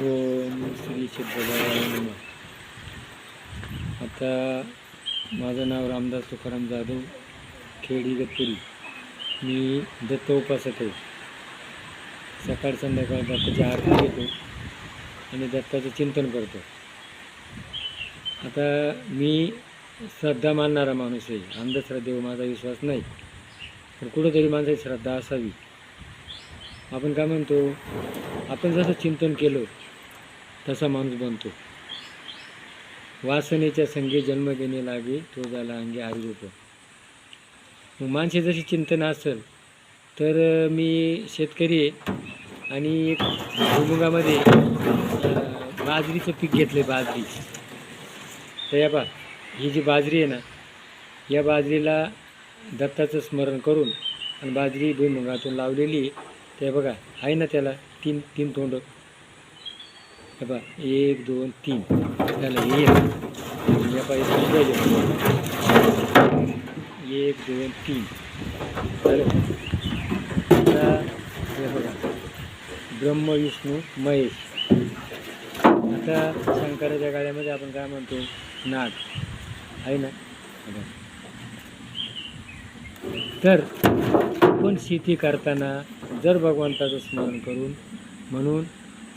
ओम श्री सिद्धराय नमः. आता माझं नाव रामदास तुकाराम जाधव, खेडी गतपुरी. मी दत्त उपासक आहे. सकाळ संध्याकाळ दत्ताची आरती घेतो आणि दत्ताचं चिंतन करतो. आता मी श्रद्धा मानणारा माणूस आहे. अंधश्रद्धेवर माझा विश्वास नाही, तर कुठंतरी माणसाची श्रद्धा असावी. आपण काय म्हणतो, आपण जसं चिंतन केलं तसा माणूस बनतो. वासनेच्या संगे जन्म देणे लागे, तो झाला अंगे हरिरूप. मग माणसे जशी चिंतन असेल तर मी शेतकरी आहे आणि एक भुईमुगामध्ये बाजरीचं पीक घेतलं. बाजरी तर या बा, ही जी बाजरी आहे ना, या बाजरीला दत्ताचं स्मरण करून आणि बाजरी भुईमुगातून लावलेली. ते बघा, आहे ना त्याला तीन तीन तोंड. हे बा, 1 2 3 त्याला हे या पाहिजे 1 2 3. तर हे बघा, ब्रह्म विष्णू महेश. आता शंकराच्या गाड्यामध्ये आपण काय म्हणतो, नाग आहे ना. तर आपण शेती करताना जर भगवंताचं स्मरण करून, म्हणून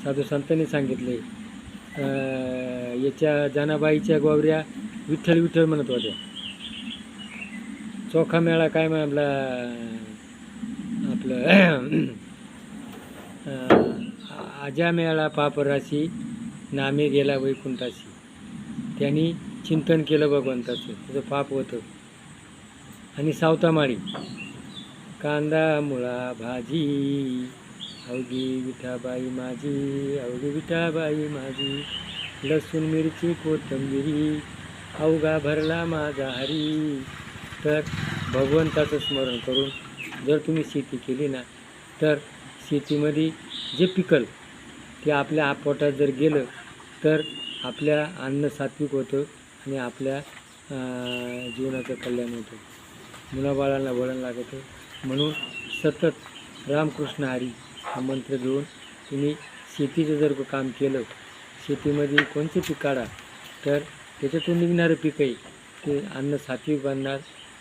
साधू संतांनी सांगितले, याच्या जनाबाईच्या गोवऱ्या विठ्ठल विठ्ठल म्हणत होत्या. चोखा मेळा काय म्हणला आपलं आजा मेळा पापराशी, नामे गेला वैकुंठाशी. त्यांनी चिंतन केलं भगवंताचं, त्याचं पाप होतं. आणि सावतामाळी, कांदा मुळा भाजी, अवघी विठाबाई माझी, अवघी विठाबाई माझी, लसूण मिरची कोथिंबिरी, अवघा भरला माझा हरी. तर भगवंताचं स्मरण करून जर तुम्ही शेती केली ना, तर शेतीमध्ये जे पिकल ते आपल्या पोटात जर गेलं तर आपल्या अन्न सात्विक होतं आणि आपल्या जीवनाचं कल्याण होतं. मुलाबाळांना वळण लागतं. म्हणून सतत रामकृष्ण हरी हा मंत्र घेऊन तुम्ही शेतीचं जर काम केलं, शेतीमध्ये कोणते पीक काढा, तर त्याच्यातून निघणारं पीक आहे ते अन्न सात्विक बनणार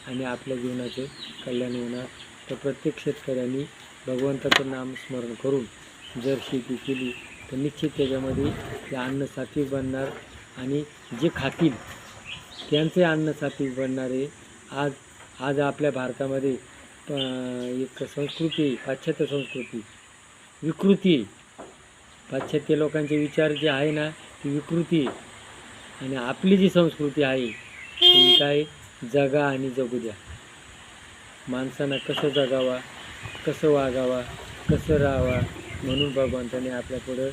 आणि आपल्या जीवनाचं कल्याण होणार. तर प्रत्येक शेतकऱ्यांनी भगवंताचं नामस्मरण करून जर शेती केली तर निश्चित त्याच्यामध्ये ते अन्न सात्विक बनणार आणि जे खातील त्यांचे अन्न सात्विक बनणार आहे. आज आपल्या भारतामध्ये एक संस्कृती, पाश्चात्य संस्कृती विकृती आहे. पाश्चात्य लोकांचे विचार जे आहे ना, ती विकृती आहे. आणि आपली जी संस्कृती आहे ती काय, जगा आणि जगू द्या. माणसांना कसं जगावा, कसं वागावा, कसं राहावा, म्हणून भगवंताने आपल्यापुढं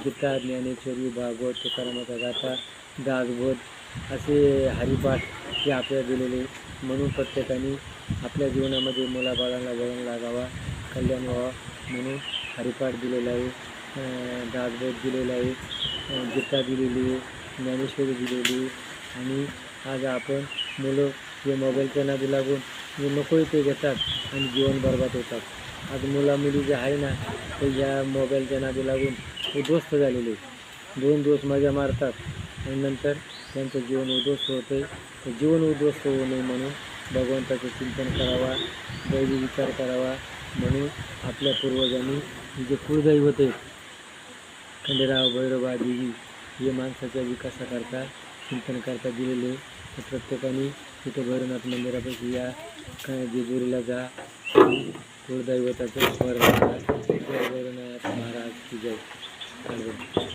गीता, ज्ञानेश्वरी, भागवत, तुकारामाचा गाथा, दासबोध असे हरिपाठ हे आपल्याला दिलेले. म्हणून प्रत्येकाने आपल्या जीवनामध्ये मुलाबाळांना वळण लागावा, कल्याण व्हावा म्हणून हरिपाठ दिलेला आहे, दासबोध दिलेला आहे, गीता दिलेली आहे, ज्ञानेश्वरी दिलेली आहे. आणि आज आपण मुलं हे मोबाईलच्या नादी लागून जे नको ते घेतात आणि जीवन बरबाद होतात. आज मुला मुली जे आहे ना, ते या मोबाईलच्या नादी लागून उद्ध्वस्त झालेले. 2 दिवस मजा मारतात आणि नंतर त्यांचं जीवन उद्ध्वस्त होतं. तर जीवन उद्ध्वस्त होऊ नये म्हणून भगवंताचं चिंतन करावा, दैवी विचार करावा. म्हणून आपल्या पूर्वजांनी जे कुळदैवत आहेत, खंडेराव, भैरबा, देवी, हे माणसाच्या विकासाकरता चिंतन करता दिलेले. तर प्रत्येकाने तिथं भैरवनाथ मंदिरापाशी या, जेजुरीला जा, कुळदैवताचं स्मरण करा. जय भैरवनाथ महाराज की जय.